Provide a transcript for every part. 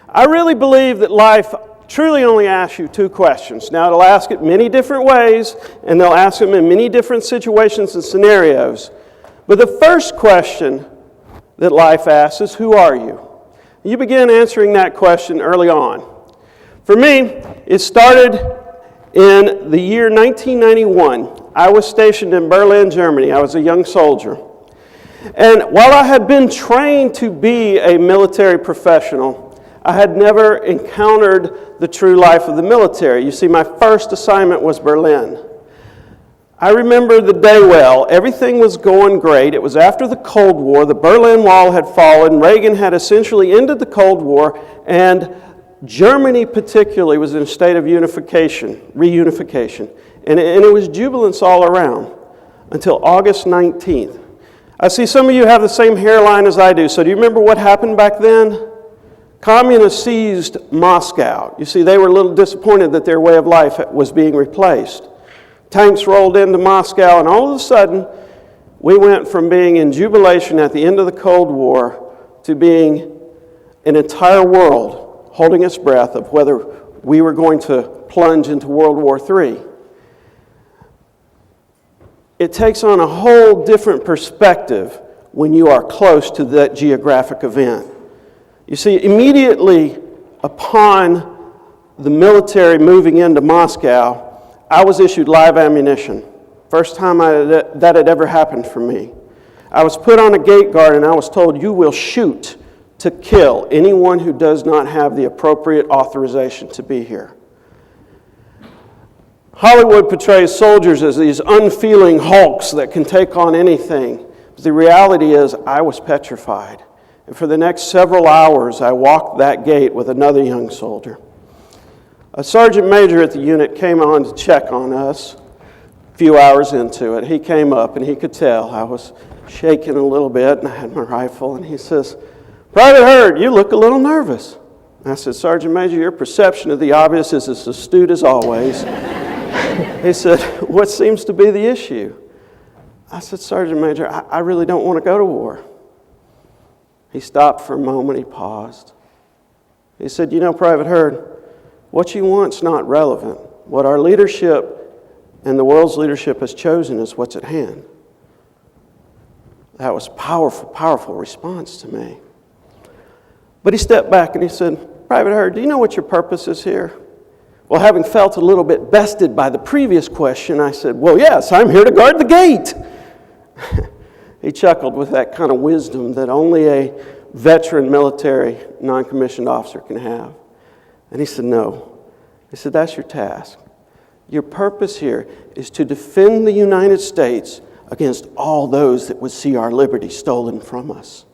I really believe that life truly only asks you two questions. Now, it'll ask it many different ways, and they'll ask them in many different situations and scenarios. But the first question that life asks is, who are you? You begin answering that question early on. For me, it started in the year 1991. I was stationed in Berlin, Germany. I was a young soldier. And while I had been trained to be a military professional, I had never encountered the true life of the military. You see, my first assignment was Berlin. I remember the day well. Everything was going great. It was after the Cold War. The Berlin Wall had fallen. Reagan had essentially ended the Cold War, and Germany particularly was in a state of reunification. And it was jubilance all around until August 19th. I see some of you have the same hairline as I do. So do you remember what happened back then? Communists seized Moscow. You see, they were a little disappointed that their way of life was being replaced. Tanks rolled into Moscow, and all of a sudden, we went from being in jubilation at the end of the Cold War to being an entire world holding its breath of whether we were going to plunge into World War III. It takes on a whole different perspective when you are close to that geographic event. You see, immediately upon the military moving into Moscow, I was issued live ammunition. First time that had ever happened for me. I was put on a gate guard and I was told, you will shoot to kill anyone who does not have the appropriate authorization to be here. Hollywood portrays soldiers as these unfeeling hulks that can take on anything. But the reality is, I was petrified. And for the next several hours, I walked that gate with another young soldier. A sergeant major at the unit came on to check on us a few hours into it. He came up and he could tell I was shaking a little bit and I had my rifle. And he says, "Private Hurd, you look a little nervous." I said, "Sergeant Major, your perception of the obvious is as astute as always." He said, "What seems to be the issue?" I said, "Sergeant Major, I really don't want to go to war." He stopped for a moment, he paused. He said, "You know, Private Hurd, what you want's not relevant. What our leadership and the world's leadership has chosen is what's at hand." That was powerful, powerful response to me. But he stepped back and he said, "Private Hurd, do you know what your purpose is here?" Well, having felt a little bit bested by the previous question, I said, "Well, yes, I'm here to guard the gate." He chuckled with that kind of wisdom that only a veteran military non-commissioned officer can have. And he said, "No." He said, "That's your task. Your purpose here is to defend the United States against all those that would see our liberty stolen from us."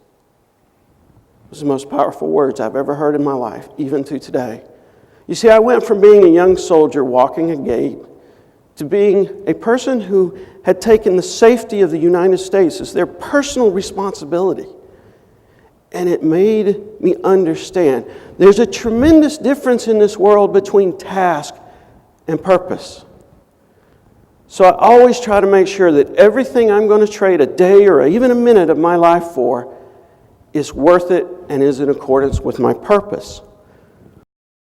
Those are the most powerful words I've ever heard in my life, even to today. You see, I went from being a young soldier walking a gate to being a person who had taken the safety of the United States as their personal responsibility. And it made me understand there's a tremendous difference in this world between task and purpose. So I always try to make sure that everything I'm going to trade a day or even a minute of my life for is worth it and is in accordance with my purpose.